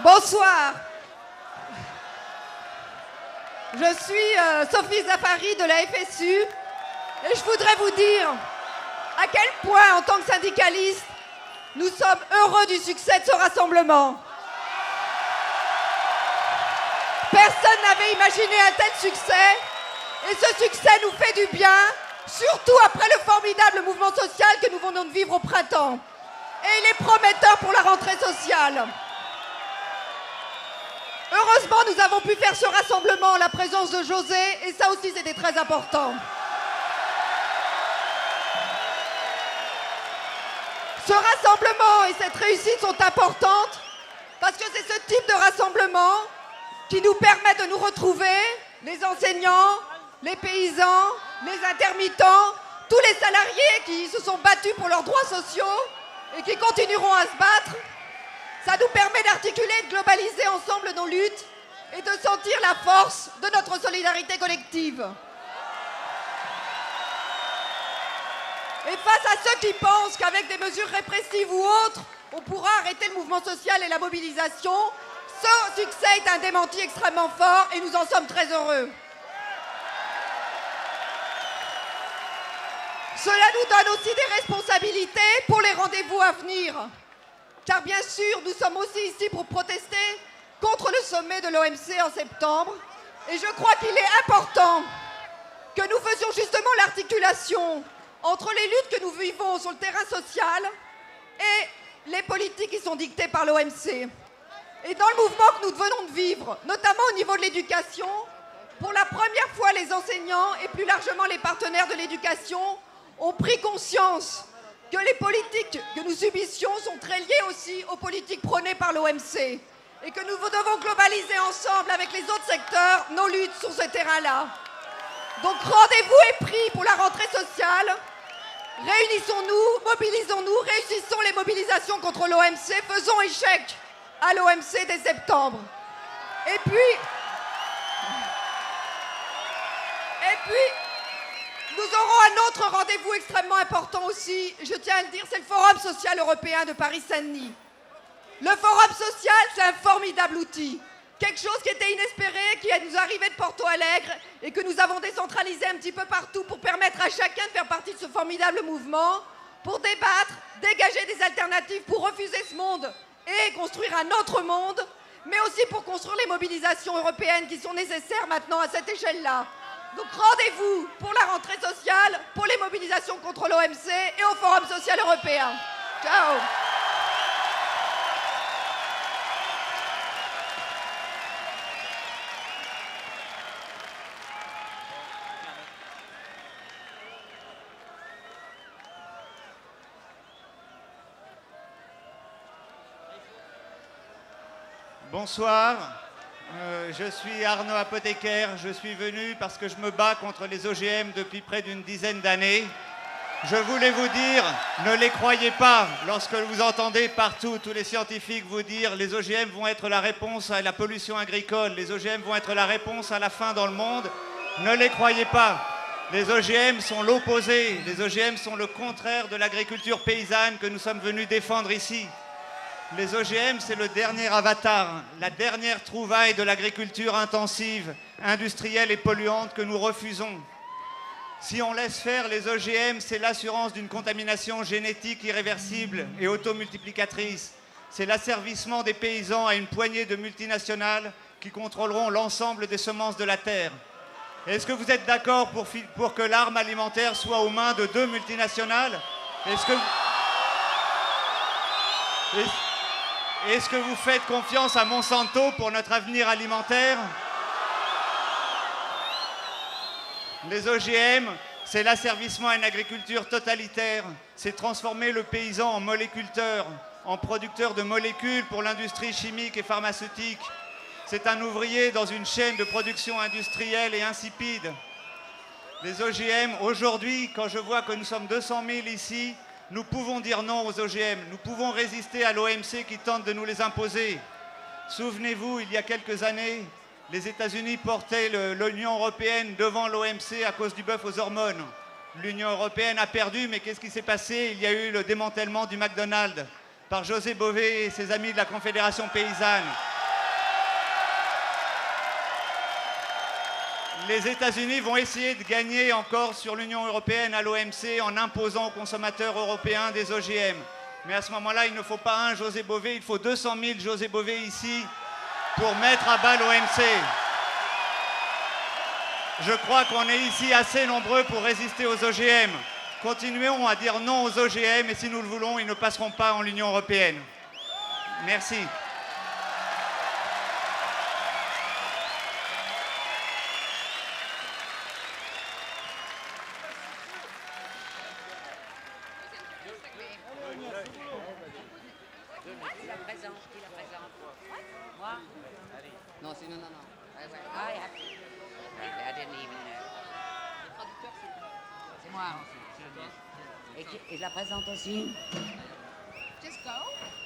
Bonsoir. Je suis Sophie Zafari de la FSU et je voudrais vous dire à quel point, en tant que syndicaliste, nous sommes heureux du succès de ce rassemblement. Personne n'avait imaginé un tel succès et ce succès nous fait du bien, surtout après le formidable mouvement social que nous venons de vivre au printemps. Et il est prometteur pour la rentrée sociale. Heureusement, nous avons pu faire ce rassemblement en la présence de José, et ça aussi, c'était très important. Ce rassemblement et cette réussite sont importantes parce que c'est ce type de rassemblement qui nous permet de nous retrouver, les enseignants, les paysans, les intermittents, tous les salariés qui se sont battus pour leurs droits sociaux et qui continueront à se battre. Ça nous permet d'articuler et de globaliser ensemble nos luttes et de sentir la force de notre solidarité collective. Et face à ceux qui pensent qu'avec des mesures répressives ou autres, on pourra arrêter le mouvement social et la mobilisation, ce succès est un démenti extrêmement fort et nous en sommes très heureux. Cela nous donne aussi des responsabilités pour les rendez-vous à venir. Car bien sûr, nous sommes aussi ici pour protester contre le sommet de l'OMC en septembre. Et je crois qu'il est important que nous faisions justement l'articulation entre les luttes que nous vivons sur le terrain social et les politiques qui sont dictées par l'OMC. Et dans le mouvement que nous venons de vivre, notamment au niveau de l'éducation, pour la première fois, les enseignants et plus largement les partenaires de l'éducation ont pris conscience que les politiques que nous subissions sont très liées aussi aux politiques prônées par l'OMC et que nous devons globaliser ensemble avec les autres secteurs nos luttes sur ce terrain-là. Donc rendez-vous est pris pour la rentrée sociale. Réunissons-nous, mobilisons-nous, réussissons les mobilisations contre l'OMC, faisons échec à l'OMC dès septembre. Et puis, nous aurons un autre rendez-vous extrêmement important aussi, je tiens à le dire, c'est le Forum social européen de Paris-Saint-Denis. Le Forum social, c'est un formidable outil. Quelque chose qui était inespéré, qui nous arrivait de Porto Alegre et que nous avons décentralisé un petit peu partout pour permettre à chacun de faire partie de ce formidable mouvement, pour débattre, dégager des alternatives, pour refuser ce monde et construire un autre monde, mais aussi pour construire les mobilisations européennes qui sont nécessaires maintenant à cette échelle-là. Donc rendez-vous pour la rentrée sociale, pour les mobilisations contre l'OMC et au Forum social européen. Ciao. Bonsoir, je suis Arnaud Apothécaire, je suis venu parce que je me bats contre les OGM depuis près d'une dizaine d'années. Je voulais vous dire, ne les croyez pas lorsque vous entendez partout tous les scientifiques vous dire les OGM vont être la réponse à la pollution agricole, les OGM vont être la réponse à la faim dans le monde. Ne les croyez pas. Les OGM sont l'opposé, les OGM sont le contraire de l'agriculture paysanne que nous sommes venus défendre ici. Les OGM, c'est le dernier avatar, la dernière trouvaille de l'agriculture intensive, industrielle et polluante que nous refusons. Si on laisse faire les OGM, c'est l'assurance d'une contamination génétique irréversible et automultiplicatrice. C'est l'asservissement des paysans à une poignée de multinationales qui contrôleront l'ensemble des semences de la terre. Est-ce que vous êtes d'accord pour que l'arme alimentaire soit aux mains de 2 multinationales ? Est-ce que vous faites confiance à Monsanto pour notre avenir alimentaire ? Les OGM, c'est l'asservissement à une agriculture totalitaire. C'est transformer le paysan en moléculteur, en producteur de molécules pour l'industrie chimique et pharmaceutique. C'est un ouvrier dans une chaîne de production industrielle et insipide. Les OGM, aujourd'hui, quand je vois que nous sommes 200 000 ici, nous pouvons dire non aux OGM, nous pouvons résister à l'OMC qui tente de nous les imposer. Souvenez-vous, il y a quelques années, les États-Unis portaient l'Union européenne devant l'OMC à cause du bœuf aux hormones. L'Union européenne a perdu, mais qu'est-ce qui s'est passé ? Il y a eu le démantèlement du McDonald's par José Bové et ses amis de la Confédération paysanne. les États-Unis vont essayer de gagner encore sur l'Union européenne à l'OMC en imposant aux consommateurs européens des OGM. Mais à ce moment-là, il ne faut pas un José Bové, il faut 200 000 José Bové ici pour mettre à bas l'OMC. Je crois qu'on est ici assez nombreux pour résister aux OGM. Continuons à dire non aux OGM et si nous le voulons, ils ne passeront pas en l'Union européenne. Merci. Qui la présente? Moi? Non, c'est non. I didn't even know. C'est moi. Et je la présente aussi? Just go.